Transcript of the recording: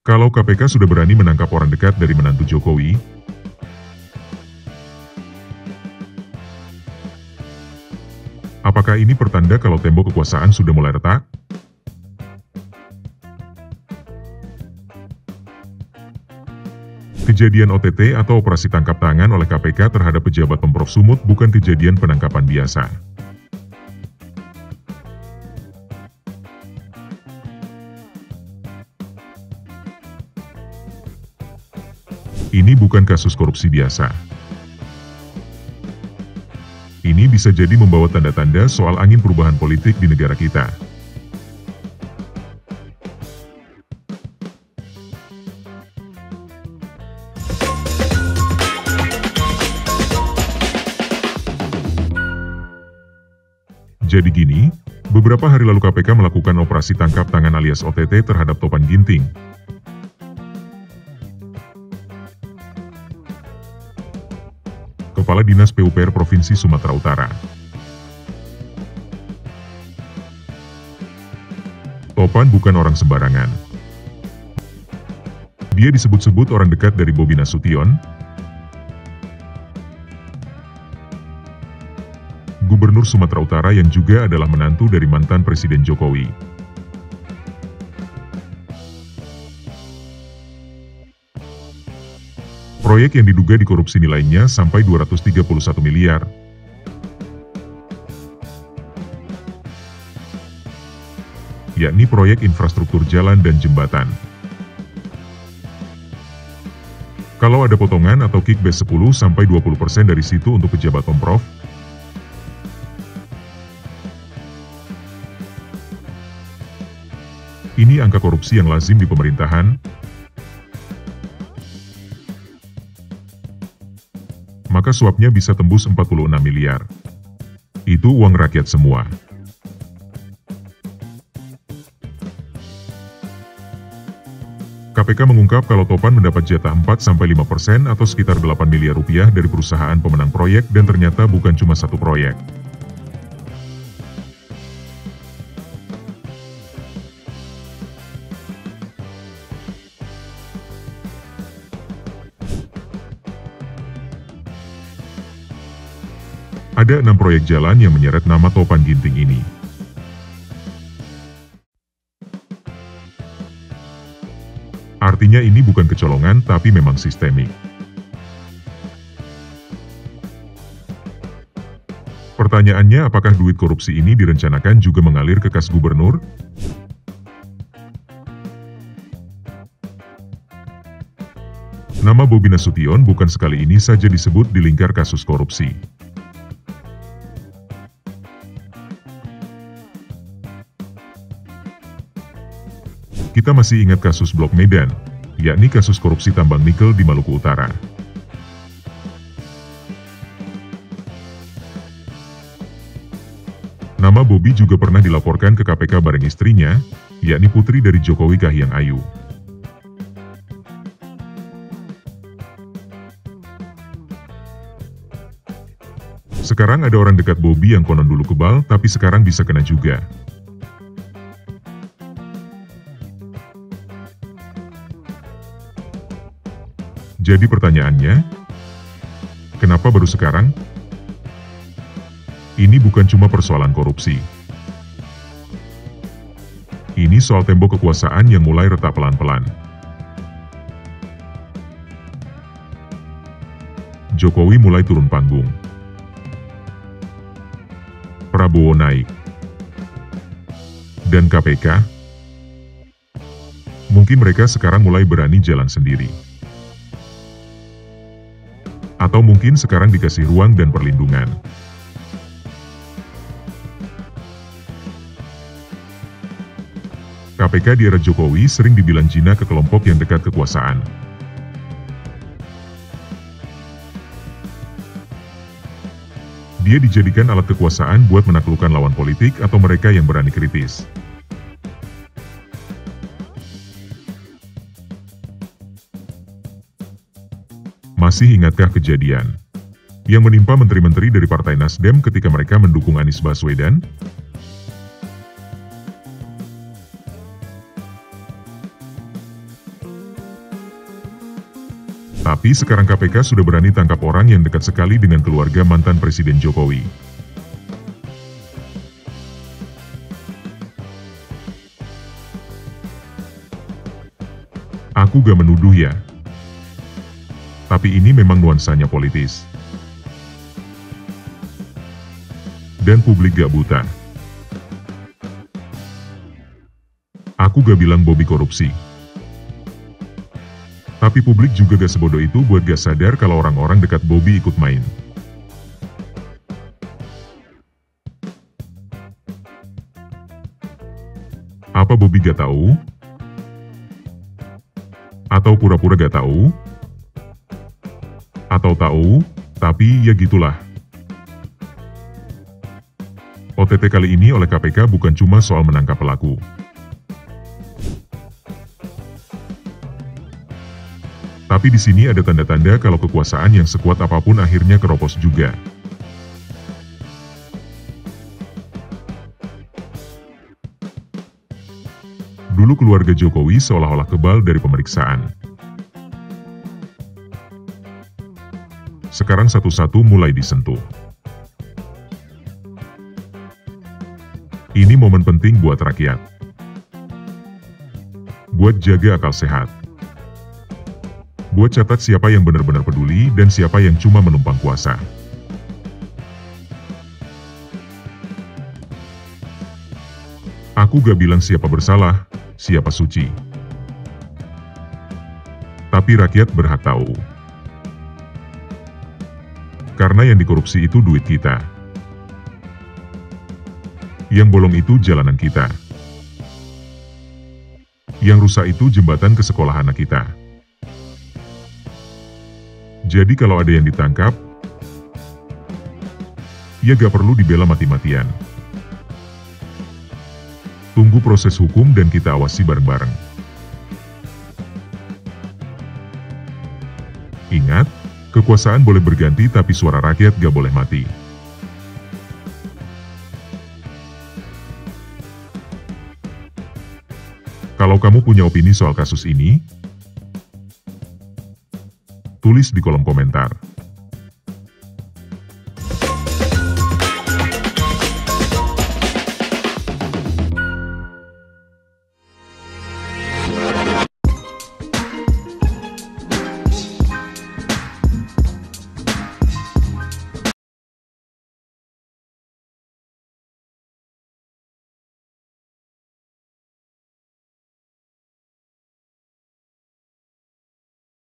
Kalau KPK sudah berani menangkap orang dekat dari menantu Jokowi, apakah ini pertanda kalau tembok kekuasaan sudah mulai retak? Kejadian OTT atau operasi tangkap tangan oleh KPK terhadap pejabat Pemprov Sumut bukan kejadian penangkapan biasa. Ini bukan kasus korupsi biasa. Ini bisa jadi membawa tanda-tanda soal angin perubahan politik di negara kita. Jadi gini, beberapa hari lalu KPK melakukan operasi tangkap tangan alias OTT terhadap Topan Ginting. Kepala Dinas PUPR Provinsi Sumatera Utara. Topan bukan orang sembarangan. Dia disebut-sebut orang dekat dari Bobi Nasution, Gubernur Sumatera Utara yang juga adalah menantu dari mantan Presiden Jokowi. Proyek yang diduga dikorupsi nilainya sampai 231 miliar. Yakni proyek infrastruktur jalan dan jembatan. Kalau ada potongan atau kickback 10-20% dari situ untuk pejabat Pemprov, ini angka korupsi yang lazim di pemerintahan, maka suapnya bisa tembus 46 miliar. Itu uang rakyat semua. KPK mengungkap kalau Topan mendapat jatah 4-5% atau sekitar 8 miliar rupiah dari perusahaan pemenang proyek dan ternyata bukan cuma satu proyek. Ada 6 proyek jalan yang menyeret nama Topan Ginting ini. Artinya ini bukan kecolongan tapi memang sistemik. Pertanyaannya, apakah duit korupsi ini direncanakan juga mengalir ke kas gubernur? Nama Bobi Nasution bukan sekali ini saja disebut di lingkar kasus korupsi. Kita masih ingat kasus Blok Medan, yakni kasus korupsi tambang nikel di Maluku Utara. Nama Bobi juga pernah dilaporkan ke KPK bareng istrinya, yakni putri dari Jokowi Kahiyang Ayu. Sekarang ada orang dekat Bobi yang konon dulu kebal, tapi sekarang bisa kena juga. Jadi pertanyaannya, kenapa baru sekarang? Ini bukan cuma persoalan korupsi. Ini soal tembok kekuasaan yang mulai retak pelan-pelan. Jokowi mulai turun panggung. Prabowo naik. Dan KPK? Mungkin mereka sekarang mulai berani jalan sendiri. Atau mungkin sekarang dikasih ruang dan perlindungan. KPK di era Jokowi sering dibilang Cina ke kelompok yang dekat kekuasaan. Dia dijadikan alat kekuasaan buat menaklukkan lawan politik atau mereka yang berani kritis. Masih ingatkah kejadian yang menimpa menteri-menteri dari Partai Nasdem ketika mereka mendukung Anies Baswedan? Tapi sekarang KPK sudah berani tangkap orang yang dekat sekali dengan keluarga mantan Presiden Jokowi. Aku gak menuduh ya. Tapi ini memang nuansanya politis. Dan publik gak buta. Aku gak bilang Bobby korupsi. Tapi publik juga gak sebodoh itu buat gak sadar kalau orang-orang dekat Bobby ikut main. Apa Bobby gak tahu? Atau pura-pura gak tahu? Atau tahu, tapi ya gitulah. OTT kali ini oleh KPK bukan cuma soal menangkap pelaku. Tapi di sini ada tanda-tanda kalau kekuasaan yang sekuat apapun akhirnya keropos juga. Dulu keluarga Jokowi seolah-olah kebal dari pemeriksaan. Sekarang satu-satu mulai disentuh. Ini momen penting buat rakyat. Buat jaga akal sehat. Buat catat siapa yang benar-benar peduli dan siapa yang cuma menumpang kuasa. Aku gak bilang siapa bersalah, siapa suci. Tapi rakyat berhak tahu. Karena yang dikorupsi itu duit kita. Yang bolong itu jalanan kita. Yang rusak itu jembatan ke sekolah anak kita. Jadi kalau ada yang ditangkap, ya gak perlu dibela mati-matian. Tunggu proses hukum dan kita awasi bareng-bareng. Ingat, kekuasaan boleh berganti tapi suara rakyat gak boleh mati. Kalau kamu punya opini soal kasus ini, tulis di kolom komentar.